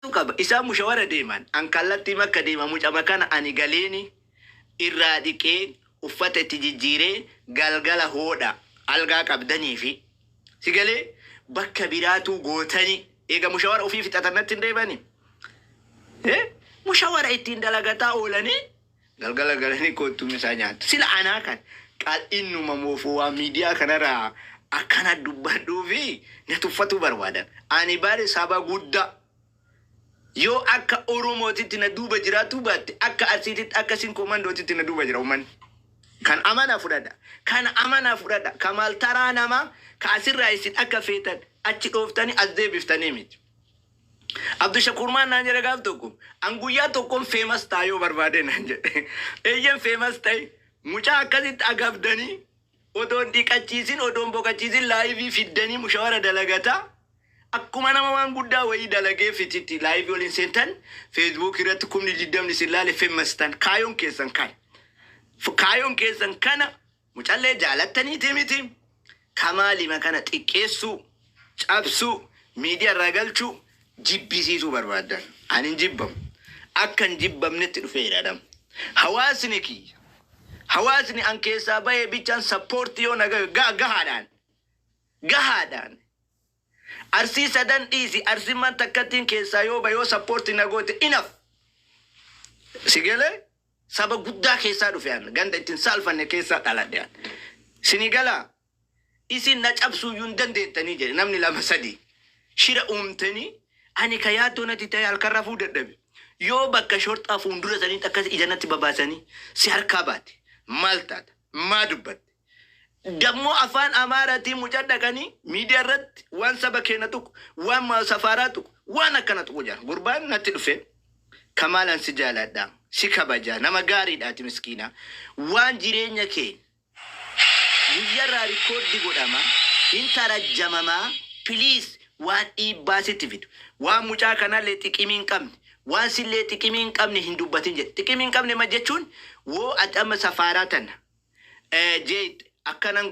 qaba isaa mushawara deeman an kallatti makka deema mucama kana ani galeeni irraa dhiqee uffata itti jijjiiree galgala hoodha algaa qabdanii fi si galee bakka biraatu gootanii eega mushawara ofii fixatannatti hin deebani mushawara ittiin dalagataa oolanii galgala galanii kootuun isaa nyaatu sila anaa kan qaal innuma moofuu waa miidiyaa kanarraa akkana dubbadhuu fi na tuffatu barbaadan ani baale saba guddaa yoo akka oromootitti na duuba jiraatu baatte akka arsiititti akka sin komandootitti na duuba jira umman kan amana fudhadha kan amana fudhadha kamal taraa nama ka asirraa isin akka feetan achi dhooftanii as deebiftanii miti Abdu Shakur maan naan jedhe gaaf tokko an guyyaa tokkoon famous taayoo barbaade naan jedhe eeyyan famous ta'e mucaa akkasitti agabdanii odoon dhiqachiisin odoon boqachiisin laayivii fiddanii mushawara dalagataa akkuma nama waan guddaa wayii dalagee fititti laayivii waliin seentan Facebook irratti kumni jiddamni sillaale famous tan kaayoon keessan kana mucallee jaalattaniiti miti kamaalima kana xiqqeessuu cabsuu miidiyaa irraa galchuu jibbisiisuu barbaadan ani jibbamu akkan jibbamnetti dhufeedhaadham hawaasni an keessaa bahee bichaan sappoortii yoo naga gahaadhaan arsii sadan dhiisi arsimman takkattiin keessaa yoo bayoo sappoortii nagoote inaf sigale saba guddaa keessaa dhufean ganda ittiin saalfanne keessaa dhaladhean sinigala isin na cabsuuyyuu hin dandeettanii jedhe namni lama sadii shira uumtanii ani ka yaaddoonati ta'e halkan rafuu dadhabe yoo bakka shorxaa fuuldura sanii akkas ijanatti babaasanii si harkaa baate maal taata maa dubbatte dammoo afaan amaaraatii mucaa dhaqanii miidiyaa irratti waan saba keenya tuqu waan safaaraa tuqu waan akkana tuqu jira gurbaan natti dhufe kamaalan si jaaladha si kabajaa nama gaariidhaati miskiina waan jireenya kee guyyarraa rikoordi godhama intarajjamamaa piliis waan dhiibbaa sitti fidu waan mucaa kanallee xiqimii hin qabne waan sillee xiqimii hin qabne hin dubbatin jedhe xiqimii hin qabne ma jechuun woo adama safaaraa tana jeet akkanan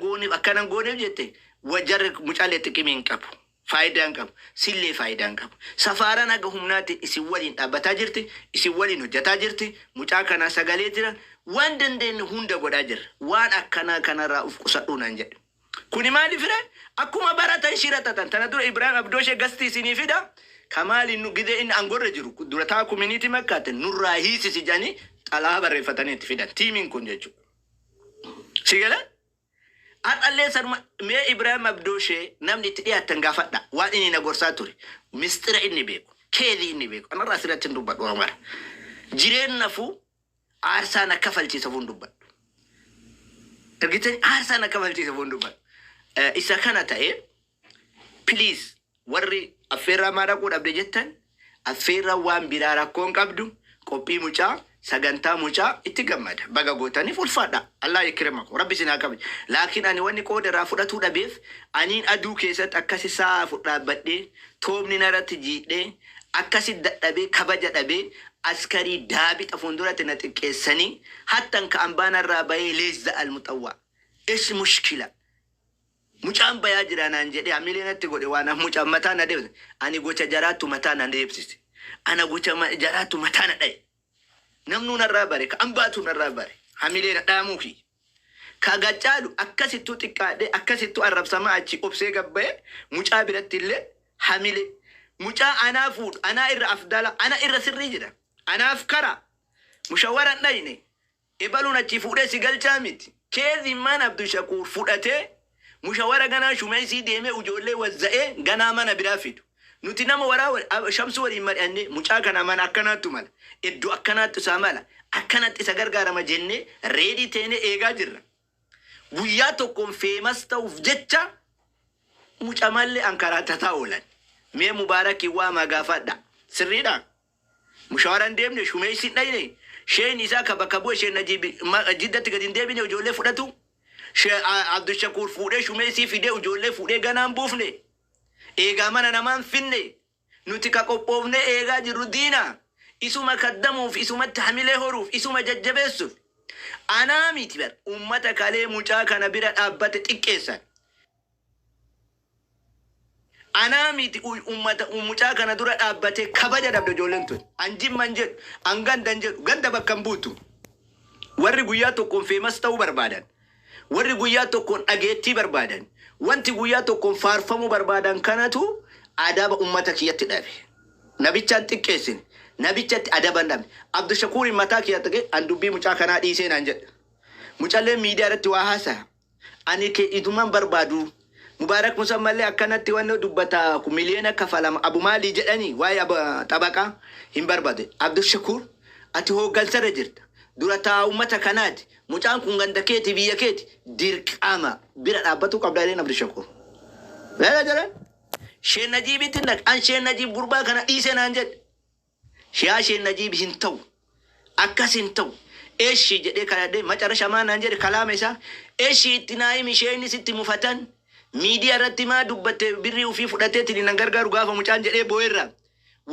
gooneef jette wajarri mucaalee xiqimii hin qabu faayidaan qabu sillee faayidaan qabu safaaraan aga humnaatti isin waliin dhaabbataa jirti isin waliin hojjataa jirti mucaa kanaa sagalee jira waan dandeenye hunda godhaa jirra waan akkanaa kanarraa uf qusadhuu naan jedhe kuni maaliif fire akkuma baratan shiratatan tana dura Ibrahim Abdooshee gastii isinii fida kamaali nu gide inni angorra jiru durataa community makkaate nurraa hiisisi jedhanii xalaa barreeffatanii itti fidan tiimiin kun jechuudha sigala Adallee sarma mee Ibrahim Abdooshee namni itti dhiyaatan gaafadha waan inni na gorsaa ture mistira inni beeku keedii inni beeku anarraa asirratti hin dubbadhu amara jireen nafu aarsaa na kafalchiisa fuun dubbadhu ergitanii aarsaa na kafalchiisa fuun dubbadhu isa kana ta'e please warri affeerraa maa dhaquu dhabde jettan affeerraa waan biraa rakkoon qabdu qophii mucaa sagantaa mucaa itti gammada baga gootaniif ulfaadha Allah yakrimakum rabbi sinaa qabe laakiin ani wanni qooda irraa fudhatuu dhabeef aniin aduu keessatti akkasi saa fudhaabbadhee toomni narratti jiidhee akkasi dadhabee kabaja dhabee askarii daabixa fuulduratti na xiqqeessanii hattan ka ambaanarraa bahee leezza almuxawwa ish mushkila mucaan bayaa jira naan jedhee amileenatti godhe waan mucaan mataa na deebise ani gocha jaraattu mataa na deebsise ana gocha jaraattu mataa na dhaye namnu narraa bare ka ambaatu narraa bare hamileena dhaamuu fi kaga caalu akkasittu xiqqaadhe akkasittu arrabsama achi obsee gabbaye mucaa biratti illee hamile mucaa anaa fuudhu anaa irra afdala ana irra sirrii jira anaaf kara mushawaran dhayne ebaluun achi fuudhee si galchaa miti keezimmaan Abdu Shakur fudhatee mushawara ganaa shumeesii deemee ujoollee wazza'ee ganaa mana biraa fidu nuti nama waraa shamsu waliin mari'anne mucaa kana mana akkanaattu mala iddoo akkanaattu isaa mala akkanatti isa gargaarama jennee reedii teenee eegaa jirra guyyaa tokkoon feemas ta'uuf jecha mucaa mallee ankaraatataa oolan mee mubaarakii waa magaafadha sirriidha mushawaran deemne shumeesii dhayne sheen isaa kabakaboo sheen najibi jiddatti gadi hin deebine ujoollee fudhatu Abdu Shakur fuudhee shumeesii fidee ujoollee fuudhee ganaan buufne eegaa mana namaan finne nuti ka qophoofne eegaa jirru diina isuma kaddamuuf isumatti hamilee horuuf isuma jajjabeessuuf anaa miti bar ummata kalee mucaa kana bira dhaabbate xiqqeessan أنا ميت أمتا كان دورا أبتة كباجة دبد جولنتون أنجم منجد أنغان دنجد غندا بكمبوتو warri guyyaa tokkoon feemas ta'uu barbaadan warri guyyaa tokkoon dhageettii barbaadan wanti guyyaa tokkoon faarfamuu barbaadan kanatu adaba ummata kiyyatti dhabe nabichaan xiqqeessin nabichatti adaban dhabe Abdushakuur mataa kiyyatti ge an dubbii mucaa kanaa dhiisee naan jedhe mucallee miidiyaa irratti waa haasaa ani ke iduman barbaadu Mubarak musammallee akkanatti wanno dubbata ku miliyoona kafalama Abu Mali jedhani waa'ee xabaqa hin barbaade Abdushakuur ati hooggansarra jirta durata ummata kanaati mucaan kun ganda keeti biyya keeti dirqama bira dhaabbatu qabdaaleen Abdushakuur wala jalan Sheikh Najib tinnak an Sheikh Najib gurbaa kana dhiisee naan jedhe Sheikh Najib hin ta'u akkas hin ta'u eeshi jedhee kanadde macarasha maa naan jedhe kalaama isaa eeshi itti naayimi sheeyni sitti mufatan miidiyaa irratti maa dubbatte birrii ufii fudhateetiin nan gargaaru gaafa mucaan jedhee boo'erra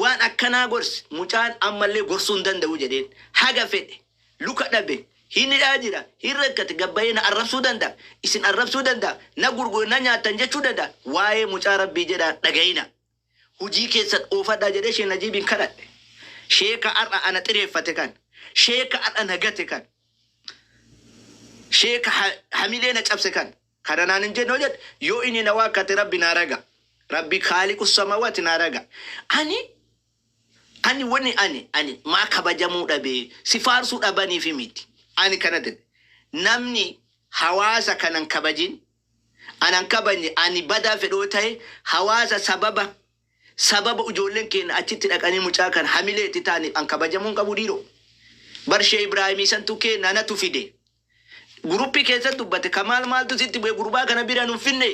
waan akkanaa gorsi mucaan ammallee gorsuu hin danda'u jedheen haga fedhe luka dhabe hini ajira hirrakkati gabbayee na arrabsuu danda'a isin arrabsuu danda'a na gurguru na nyaatan jechuu danda'a waa'ee mucaa rabbii jedha dhagayina hujii keessan oofadhaa jedhee Sheikh Najiibin kadhadhe sheeka har'a ana xireeffate kan sheeka har'a nagate kan sheeka hamilee na cabse kan kana naan hin jenne jedhe yoo inni na waakkate rabbi naa raga rabbi khaaliqus samaawaati naa raga ani wani ani maa kabajamuu dhabe si faarsuu dhabanii fi miti ani kana jedhe namni hawaasa kanan kabajin anan kabanye ani badaa fedhoo ta'e hawaasa sababa ijoolleen keenya achitti dhaqanii mucaa kan hamileetti taane an kabajamuun qabu dhiiroo barshee Ibraahimii santu keenya natu fide guruppii keessa dubbate kamaal maaltu sitti bu'e gurbaa kana bira nun finne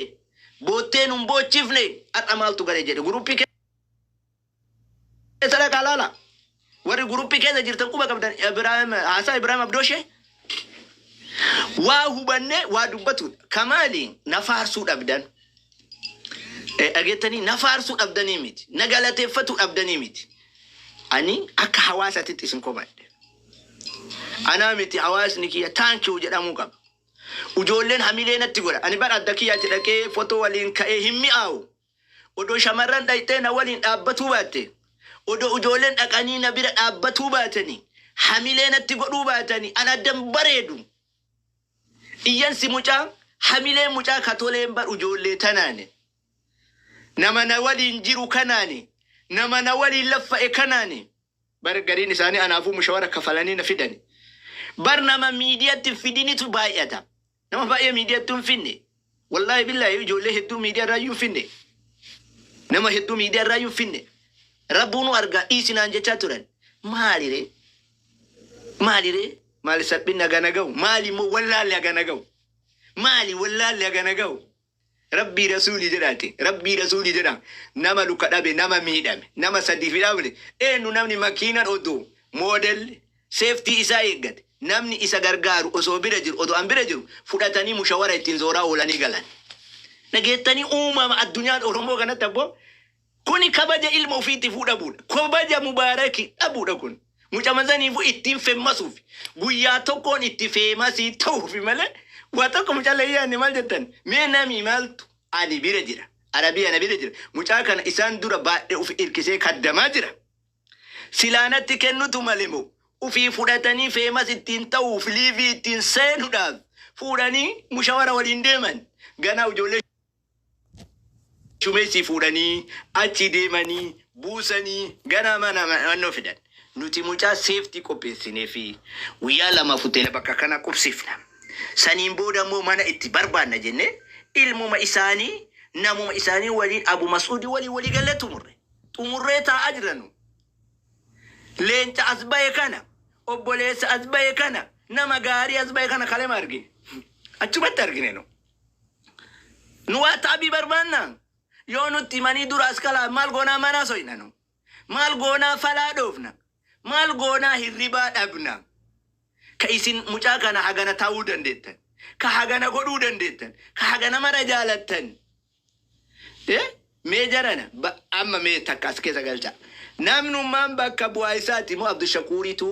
boottee nun boochifne har'a maaltu gale jedhe guruppii Esala kalala. Warri guruppii keessa jirtan quba qabdan Ibrahim Abdooshe. Waa hubanne waa dubbatu kamaali nafaarsuu dhabdan. Dhageettanii nafaarsuu dhabdanii miti. Nagalateeffatu dhabdanii miti. Ani akka hawaasatitti isin komadhe. Anaa miti hawaasni kiyya taankii jedhamuu qaba. Ijoolleen hamilee natti godha. Ani bara adda kiyyaatti dhaqee footoo waliin ka'ee hin mi'aawu. Odoo shamarran dhayxee na waliin dhaabbatuu baatte. Odo ijoolleen dhaqanii na bira dhaabbatuu baatanii hamilee natti godhuu baatanii an addan bareedu iyyansi mucaa hamilee mucaa katoleen bar ijoollee tanaane nama na waliin jiru kanaane nama na waliin laffa'e kanaane bar gariin isaanii anaafuu mushawara kafalanii na fidani bar nama miidiyaatti fidinitu baay'ata nama baay'ee miidiyaatti hin finne wallahi billahi ijoollee hedduu miidiyaa irraa hin finne nama hedduu miidiyaa irraa hin finne Rabbuunu arga isinaan jechaa turan maalire maali saphina gana ga'u maali moo wallaalle gana ga'u maali wallaalle gana ga'u rabbii rasuuli jedha nama luka dhabe nama miidhame nama sadii fidhamne eenyu namni makiinan oduu moodel seeftii isaa eeggate namni isa gargaaru osoo bira jiru odoo an bira jiru fudhatanii mushawara ittiin zooraa oolanii galan nageettanii uumama addunyaan Oromoo kanatti abboo Kuni kabaja ilma ofiitti fuudhabuudha. Kabaja Mubaaraki dhabuudha kun. Mucamazaniifu ittiin feemmasuuf. Guyyaa tokkoon itti feemasii ta'uuf malee waa tokko mucallee yaadne maal jettan mee namii maaltu ani bira jira. Arabiyaa na bira jira. Mucaa kana isaan dura baadhee uf irkisee kaddamaa jira. Silaanatti kennutu malee moo ufii fudhatanii feemas ittiin ta'uuf liivii ittiin seenuudhaaf fuudhanii mushawara waliin deeman. Ganaa ijoollee Shumesi fuudhanii achi deemanii buusanii gana mana annoo fidan nuti mucaa safety qopheessinee fi guyyaa lama fuutee bakka kana qubsifna saniin booda immoo mana itti barbaanna jenne ilmuma isaanii namuma isaanii waliin Abu Mas'uudi walii galee xumurree taa'aa jiranu leenca as ba'e kana obboleessa as ba'e kana nama gaarii as ba'e kana kalema argine achumatti argine nu waa taabii barbaanna yoo nutti manii dura as kalaa maal goonaa manaa so'inanu maal goonaa falaa dhoofna maal goonaa hirribaa dhabna ka isin mucaa kana hagana ta'uu dandeettan ka hagana godhuu dandeettan ka hagana mara jaalattan mee jarana amma mee takka as keessa galcha namnummaan bakka bu'aa isaati moo Abdushakuuritu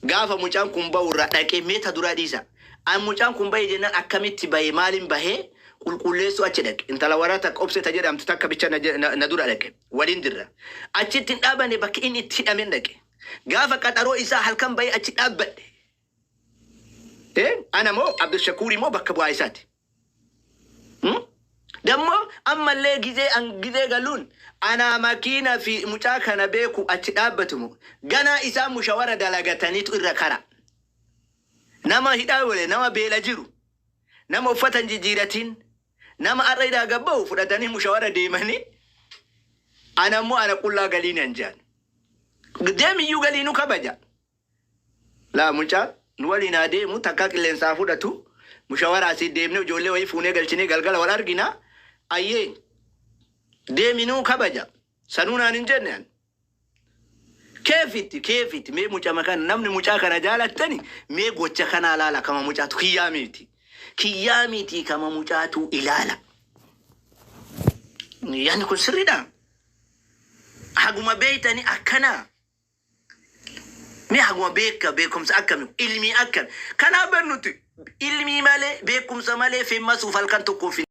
gaafa mucaan kun ba'u irraa dhaqee meeta dura dhiisa an mucaan kun ba'e jennaan akkamitti ba'e maaliin bahee قل ليسو أشدك أنت لو وراتك أبسط تجد أم تتك بيتش ندور عليك ولين درا أشيت أبني بك إني تي أمينك قاف كترو إسا هل كم بي أشيت أبد إيه أنا مو عبد الشكوري مو بك بوايسات دمو أما اللي جزء أن جزء قالون أنا ماكينة في مشاكنة بيكو أشيت أبتمو جنا إسا مشاورة دلقتني تقرأ nama hidawole nama bela jiru nama ufatan jijiratin nama arida gabau fudatani mushawara deemani ana mu ana kulla galinan jan gdemi yu galinu kabaja la muncha nuwali na de mu takaklen sa fudatu mushawara si deemne jolle way fune galchine galgala wal argina ayye deeminu kabaja sanuna ninjennan كيفت مي مجا مكان نمني مجا كان جالتني مي غوچا كان لالا كما مجا تو كياميتي كما مجا تو إلالا يعني كل سري دا حقوما بيتني أكنا مي حقوما بيكم سأكم علمي أكن كان أبنوتي علمي مالي بيكم سمالي في مسوف الكن تكون في